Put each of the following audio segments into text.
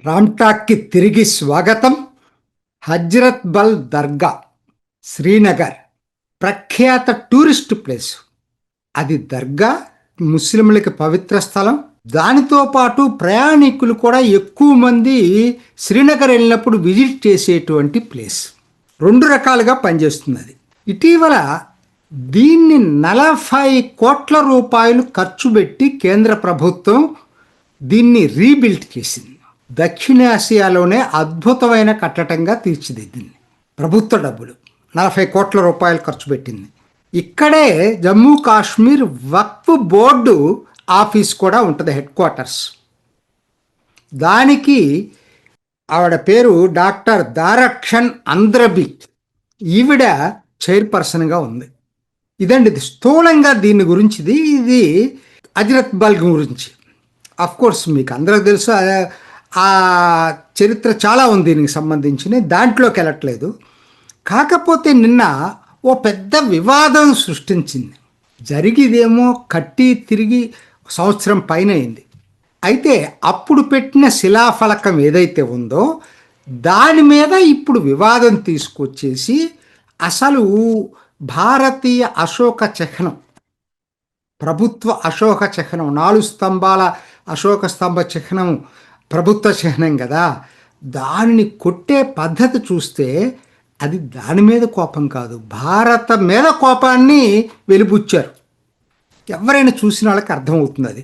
రామ్టాక్కి తిరిగి స్వాగతం. హజ్రత్ బల్ దర్గా, శ్రీనగర్ ప్రఖ్యాత టూరిస్ట్ ప్లేస్. అది దర్గా, ముస్లింలకి పవిత్ర స్థలం. దానితో పాటు ప్రయాణికులు కూడా ఎక్కువ మంది శ్రీనగర్ వెళ్ళినప్పుడు విజిట్ చేసేటువంటి ప్లేస్. రెండు రకాలుగా పనిచేస్తుంది. ఇటీవల దీన్ని 40 కోట్ల రూపాయలు ఖర్చు పెట్టి కేంద్ర ప్రభుత్వం దీన్ని రీబిల్డ్ చేసింది. దక్షిణాసియాలోనే అద్భుతమైన కట్టడంగా తీర్చిదిద్దింది. ప్రభుత్వ డబ్బులు 40 కోట్ల రూపాయలు ఖర్చు పెట్టింది. ఇక్కడే జమ్మూ కాశ్మీర్ వక్ఫ్ బోర్డు ఆఫీస్ కూడా ఉంటుంది, హెడ్ క్వార్టర్స్. దానికి ఆవిడ పేరు డాక్టర్ దారక్షన్ అంద్రబి. ఈవిడ చైర్పర్సన్గా ఉంది. ఇదండి ఇది స్థూలంగా దీని గురించిది. ఇది హజ్రత్ బల్ గురించి. కోర్స్ మీకు అందరికి తెలుసు, ఆ చరిత్ర చాలా ఉంది దీనికి సంబంధించిన, దాంట్లోకి వెళ్ళట్లేదు. కాకపోతే నిన్న ఓ పెద్ద వివాదం సృష్టించింది. జరిగిదేమో కట్టి తిరిగి సంవత్సరం పైన అయింది. అయితే అప్పుడు పెట్టిన శిలాఫలకం ఏదైతే ఉందో దాని మీద ఇప్పుడు వివాదం తీసుకొచ్చేసి అసలు భారతీయ అశోక చిహ్నం, ప్రభుత్వ అశోక చిహ్నం, 4 స్తంభాల అశోక స్తంభ చిహ్నం ప్రభుత్వ చిహ్నం కదా, దానిని కొట్టే పద్ధతి చూస్తే అది దాని మీద కోపం కాదు, భారత మీద కోపాన్ని వెలిబుచ్చారు. ఎవరైనా చూసిన వాళ్ళకి అర్థమవుతుంది అది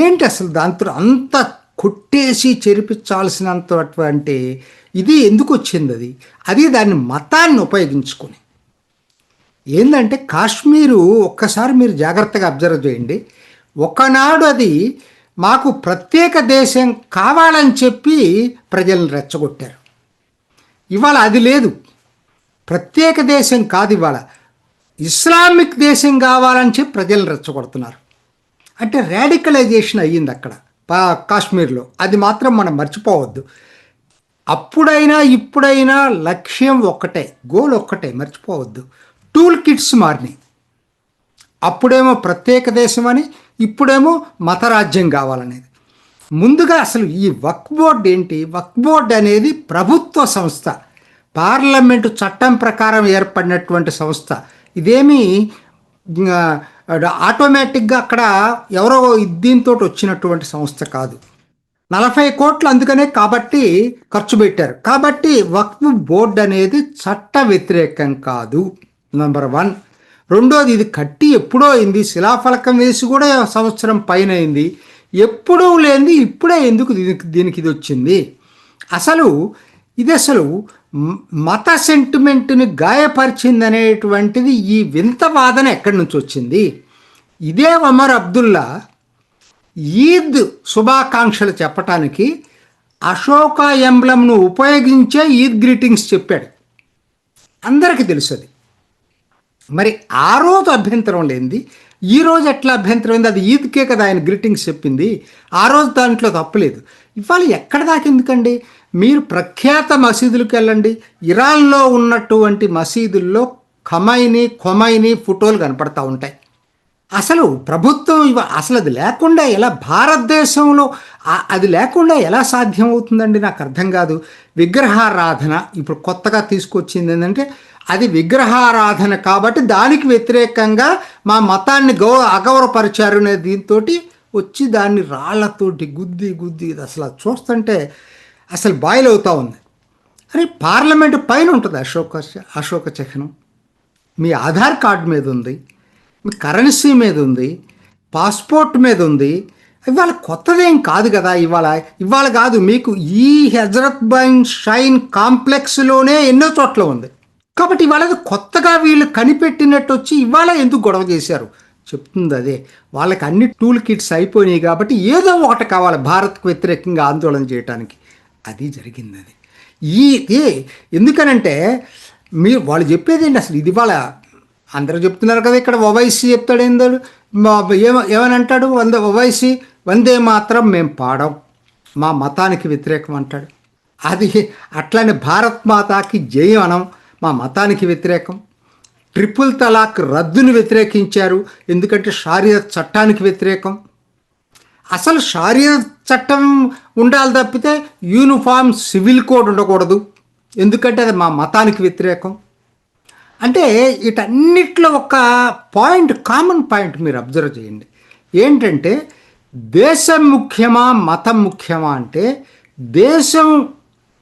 ఏంటి, అసలు దాంతో అంత కొట్టేసి చెరిపించాల్సినంతటువంటి ఇది ఎందుకు వచ్చింది. అది దాన్ని మతాన్ని ఉపయోగించుకొని ఏంటంటే, కాశ్మీరు ఒక్కసారి మీరు జాగ్రత్తగా అబ్జర్వ్ చేయండి. ఒకనాడు అది మాకు ప్రత్యేక దేశం కావాలని చెప్పి ప్రజలను రెచ్చగొట్టారు. ఇవాళ అది లేదు, ప్రత్యేక దేశం కాదు, ఇవాళ ఇస్లామిక్ దేశం కావాలని చెప్పి ప్రజలను రెచ్చగొడుతున్నారు. అంటే రాడికలైజేషన్ అయ్యింది అక్కడ కాశ్మీర్లో. అది మాత్రం మనం మర్చిపోవద్దు. అప్పుడైనా ఇప్పుడైనా లక్ష్యం ఒక్కటే, గోల్ ఒక్కటే, మర్చిపోవద్దు. టూల్ కిట్స్ మారినాయి. అప్పుడేమో ప్రత్యేక దేశం అని, ఇప్పుడేమో మతరాజ్యం కావాలనేది. ముందుగా అసలు ఈ వక్ఫ్ బోర్డు ఏంటి? వక్ఫ్ బోర్డు అనేది ప్రభుత్వ సంస్థ, పార్లమెంటు చట్టం ప్రకారం ఏర్పడినటువంటి సంస్థ. ఇదేమీ ఆటోమేటిక్గా అక్కడ ఎవరో దీంతో వచ్చినటువంటి సంస్థ కాదు. 40 కోట్లు అందుకనే కాబట్టి ఖర్చు పెట్టారు. కాబట్టి వక్ఫ్ బోర్డు అనేది చట్ట వ్యతిరేకం కాదు, నెంబర్ 1. రెండోది, ఇది కట్టి ఎప్పుడో అయింది, శిలాఫలకం వేసి కూడా సంవత్సరం పైన అయింది. ఎప్పుడూ లేనిది ఇప్పుడే ఎందుకు దీనికి ఇది వచ్చింది? అసలు మత సెంటిమెంట్ని గాయపరిచింది అనేటువంటిది ఈ వింత వాదన ఎక్కడి నుంచి వచ్చింది? ఇదే ఒమర్ అబ్దుల్లా ఈద్ శుభాకాంక్షలు చెప్పటానికి అశోక ఎంబ్లంను ఉపయోగించే ఈద్ గ్రీటింగ్స్ చెప్పాడు. అందరికీ తెలుసు అది. మరి ఆ రోజు అభ్యంతరం లేనిది ఈ రోజు ఎట్లా అభ్యంతరం అయింది? అది ఈద్కే కదా ఆయన గ్రీటింగ్స్ చెప్పింది. ఆ రోజు దాంట్లో తప్పలేదు. ఇవాళ ఎక్కడ దాకా ఎందుకండి? మీరు ప్రఖ్యాత మసీదులకు వెళ్ళండి. ఇరాన్లో ఉన్నటువంటి మసీదుల్లో ఖొమైనీ ఫోటోలు కనపడతా ఉంటాయి. అసలు ప్రభుత్వం అసలు అది లేకుండా ఎలా, భారతదేశంలో అది లేకుండా ఎలా సాధ్యం అవుతుందండి? నాకు అర్థం కాదు. విగ్రహారాధన ఇప్పుడు కొత్తగా తీసుకొచ్చింది ఏంటంటే, అది విగ్రహారాధన కాబట్టి దానికి వ్యతిరేకంగా మా మతాన్ని అగౌరవపరిచారు అనే దీంతో వచ్చి దాన్ని రాళ్లతోటి గుద్ది అసలు చూస్తుంటే అసలు బాయిల్ అవుతూ ఉంది. అరే, పార్లమెంటు పైన ఉంటుంది అశోక చిహ్నం, మీ ఆధార్ కార్డు మీద ఉంది, మీ కరెన్సీ మీద ఉంది, పాస్పోర్ట్ మీద ఉంది. ఇవాళ కొత్తదేం కాదు కదా. ఇవాళ కాదు, మీకు ఈ హజరత్ బల్ షైన్ కాంప్లెక్స్లోనే ఎన్నో చోట్ల ఉంది. కాబట్టి ఇవాళ కొత్తగా వీళ్ళు కనిపెట్టినట్టు వచ్చి ఇవాళ ఎందుకు గొడవ చేశారు చెప్తుంది అదే. వాళ్ళకి అన్ని టూల్ కిట్స్ అయిపోయినాయి కాబట్టి ఏదో ఒకటి కావాలి భారత్కు వ్యతిరేకంగా ఆందోళన చేయడానికి. అది జరిగింది. అది ఎందుకనంటే వాళ్ళు చెప్పేది ఏంటి అసలు? ఇది వాళ్ళ అందరూ చెప్తున్నారు కదా. ఇక్కడ ఓవైసీ చెప్తాడు ఏందో, ఏమని అంటాడు? ఓవైసీ వందే మాత్రం మేము పాడం, మా మతానికి వ్యతిరేకం అంటాడు. అది అట్లానే భారత్ మాతాకి జయం అనం, మా మతానికి వ్యతిరేకం. ట్రిపుల్ తలాక్ రద్దుని వ్యతిరేకించారు, ఎందుకంటే షరియత్ చట్టానికి వ్యతిరేకం. అసలు షరియా చట్టం ఉండాలి తప్పితే యూనిఫామ్ సివిల్ కోడ్ ఉండకూడదు, ఎందుకంటే అది మా మతానికి వ్యతిరేకం. అంటే వీటన్నిటిలో ఒక పాయింట్, కామన్ పాయింట్ మీరు అబ్జర్వ్ చేయండి. ఏంటంటే దేశం ముఖ్యమా మతం ముఖ్యమా అంటే దేశం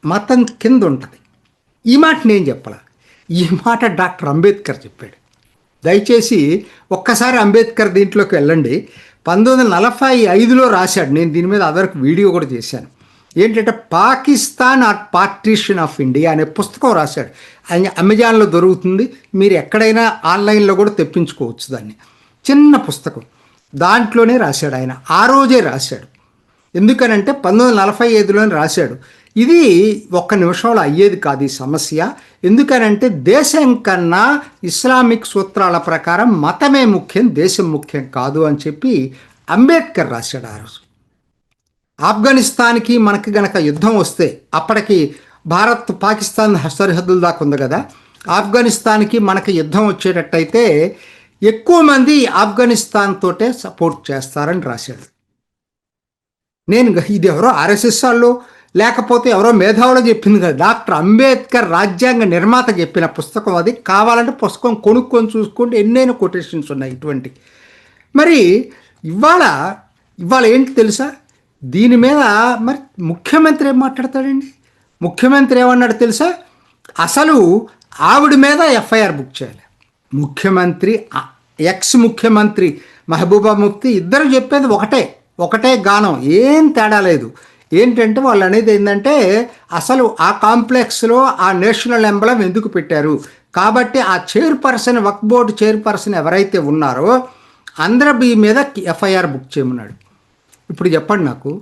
మతం కింద ఉంటుంది. ఈ మాట నేను చెప్పాల, ఈ మాట డాక్టర్ అంబేద్కర్ చెప్పాడు. దయచేసి ఒక్కసారి అంబేద్కర్ దీంట్లోకి వెళ్ళండి. 1945లో రాశాడు. నేను దీని మీద అదొక వీడియో కూడా చేశాను. ఏంటంటే Pakistan or partition of India అనే పుస్తకం రాశాడు. అది అమెజాన్లో దొరుకుతుంది, మీరు ఎక్కడైనా ఆన్లైన్లో కూడా తెప్పించుకోవచ్చు దాన్ని. చిన్న పుస్తకం, దాంట్లోనే రాశాడు ఆయన. ఆ రోజే రాశాడు. ఎందుకనంటే 1945లోనే రాశాడు. ఇది ఒక్క నిమిషంలో అయ్యేది కాదు ఈ సమస్య. ఎందుకనంటే దేశం కన్నా ఇస్లామిక్ సూత్రాల ప్రకారం మతమే ముఖ్యం, దేశం ముఖ్యం కాదు అని చెప్పి అంబేద్కర్ రాశాడు ఆ రోజు. ఆఫ్ఘనిస్తాన్కి మనకి గనక యుద్ధం వస్తే, అప్పటికి భారత్ పాకిస్తాన్ సరిహద్దుల దాకా ఉంది కదా, ఆఫ్ఘనిస్తాన్కి మనకి యుద్ధం వచ్చేటట్టయితే ఎక్కువ మంది ఆఫ్ఘనిస్తాన్ తోటే సపోర్ట్ చేస్తారని రాశాడు. నేను ఇది ఎవరో ఆర్ఎస్ఎస్ వాళ్ళు లేకపోతే ఎవరో మేధావులు చెప్పింది కదా, డాక్టర్ అంబేద్కర్ రాజ్యాంగ నిర్మాత చెప్పిన పుస్తకం అది. కావాలంటే పుస్తకం కొనుక్కొని చూసుకుంటే ఎన్నైనా కొటేషన్స్ ఉన్నాయి ఇటువంటి. మరి ఇవాళ ఏంటి తెలుసా, దీని మీద మరి ముఖ్యమంత్రి ఏం మాట్లాడతాడండి? ముఖ్యమంత్రి ఏమన్నాడు తెలుసా, అసలు ఆవిడ మీద ఎఫ్ఐఆర్ బుక్ చేయాలి. ముఖ్యమంత్రి, ఎక్స్ ముఖ్యమంత్రి మెహబూబా ముఫ్తీ ఇద్దరు చెప్పేది ఒకటే గానం, ఏం తేడా లేదు. ఏంటంటే వాళ్ళు అనేది ఏంటంటే అసలు ఆ కాంప్లెక్స్లో ఆ నేషనల్ ఎంబ్లం ఎందుకు పెట్టారు, కాబట్టి ఆ చైర్పర్సన్, వక్ఫ్ బోర్డు చైర్పర్సన్ ఎవరైతే ఉన్నారో అంద్రబీ మీద ఎఫ్ఐఆర్ బుక్ చేయమన్నాడు. ఇప్పుడు చెప్పండి నాకు,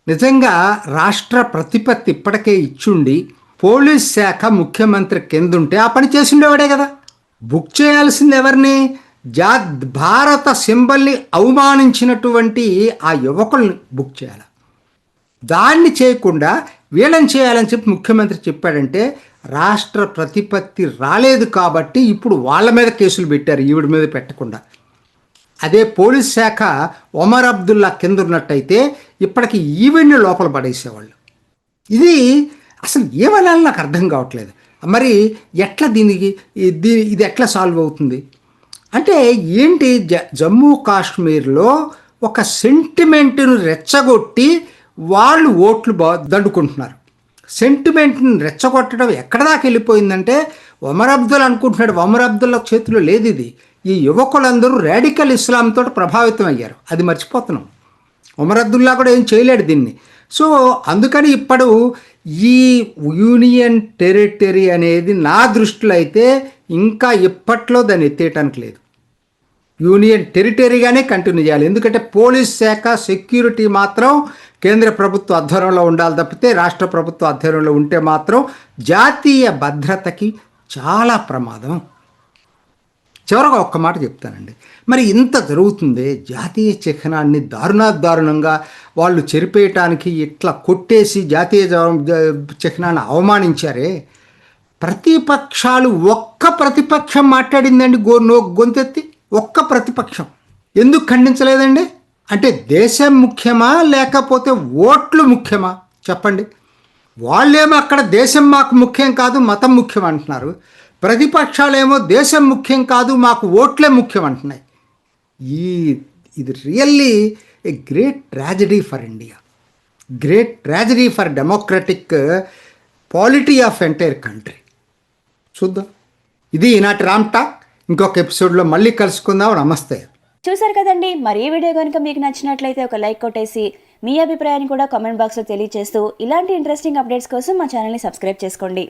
నిజంగా రాష్ట్ర ప్రతిపత్తి ఇప్పటికే ఇచ్చుండి పోలీస్ శాఖ ముఖ్యమంత్రి కింద ఉంటే ఆ పని చేసి ఉండేవాడే కదా. బుక్ చేయాల్సింది ఎవరిని? భారత సింబల్ని అవమానించినటువంటి ఆ యువకుల్ని బుక్ చేయాలి. దాన్ని చేయకుండా వీళ్ళని చేయాలని చెప్పి ముఖ్యమంత్రి చెప్పాడంటే రాష్ట్ర ప్రతిపత్తి రాలేదు కాబట్టి ఇప్పుడు వాళ్ళ మీద కేసులు పెట్టారు, ఈవిడ మీద పెట్టకుండా. అదే పోలీస్ శాఖ ఒమర్ అబ్దుల్లా కింద ఉన్నట్టయితే ఇప్పటికి ఈవెంట్ని లోపల పడేసేవాళ్ళు. ఇది అసలు ఏమనాలి నాకు అర్థం కావట్లేదు. మరి ఎట్లా ఇది ఎట్లా సాల్వ్ అవుతుంది అంటే ఏంటి? జమ్మూ కాశ్మీర్లో ఒక సెంటిమెంట్ను రెచ్చగొట్టి వాళ్ళు ఓట్లు దండుకుంటున్నారు. సెంటిమెంట్ని రెచ్చగొట్టడం ఎక్కడ దాకా వెళ్ళిపోయిందంటే ఒమర్ అబ్దుల్ అనుకుంటున్నాడు, ఒమర్ అబ్దుల్లా చేతిలో లేదు ఇది. ఈ యువకులందరూ రాడికల్ ఇస్లాంతో ప్రభావితం అయ్యారు, అది మర్చిపోతున్నాం. ఒమర్ అబ్దుల్లా కూడా ఏం చేయలేడు దీన్ని. సో అందుకని ఇప్పుడు ఈ యూనియన్ టెరిటరీ అనేది నా దృష్టిలో అయితే ఇంకా ఇప్పట్లో దాన్ని ఎత్తేయటానికి లేదు. యూనియన్ టెరిటరీగానే కంటిన్యూ చేయాలి. ఎందుకంటే పోలీస్ శాఖ, సెక్యూరిటీ మాత్రం కేంద్ర ప్రభుత్వ ఆధ్వర్యంలో ఉండాలి తప్పితే రాష్ట్ర ప్రభుత్వ ఆధ్వర్యంలో ఉంటే మాత్రం జాతీయ భద్రతకి చాలా ప్రమాదం. చివరగా ఒక్క మాట చెప్తానండి, మరి ఇంత జరుగుతుంది, జాతీయ చిహ్నాన్ని దారుణంగా వాళ్ళు చెరిపేయటానికి ఇట్లా కొట్టేసి జాతీయ చిహ్నాన్ని అవమానించారే. ప్రతిపక్షాలు ఒక్క ప్రతిపక్షం మాట్లాడిందండి గొంతెత్తి, ఒక్క ప్రతిపక్షం ఎందుకు ఖండించలేదండి? అంటే దేశం ముఖ్యమా లేకపోతే ఓట్లు ముఖ్యమా చెప్పండి. వాళ్ళేమో అక్కడ దేశం మాకు ముఖ్యం కాదు, మతం ముఖ్యం అంటున్నారు. ప్రతిపక్షాలేమో దేశం ముఖ్యం కాదు, మాకు ఓట్లే ముఖ్యం అంటున్నాయి. ఇది really a great tragedy for India, great tragedy for democratic polity of entire country. చూద్దాం. ఇది ఈనాటి రామ్ టాక్. ఇంకొక ఎపిసోడ్లో మళ్ళీ కలుసుకుందాం. నమస్తే. చూసారు కదండి, మరి ఈ వీడియో కనుక మీకు నచ్చినట్లయితే ఒక లైక్ కొట్టేసి మీ అభిప్రాయాన్ని కూడా కామెంట్ బాక్స్లో తెలియజేస్తూ ఇలాంటి ఇంట్రెస్టింగ్ అప్డేట్స్ కోసం మా ఛానల్ని సబ్స్క్రైబ్ చేసుకోండి.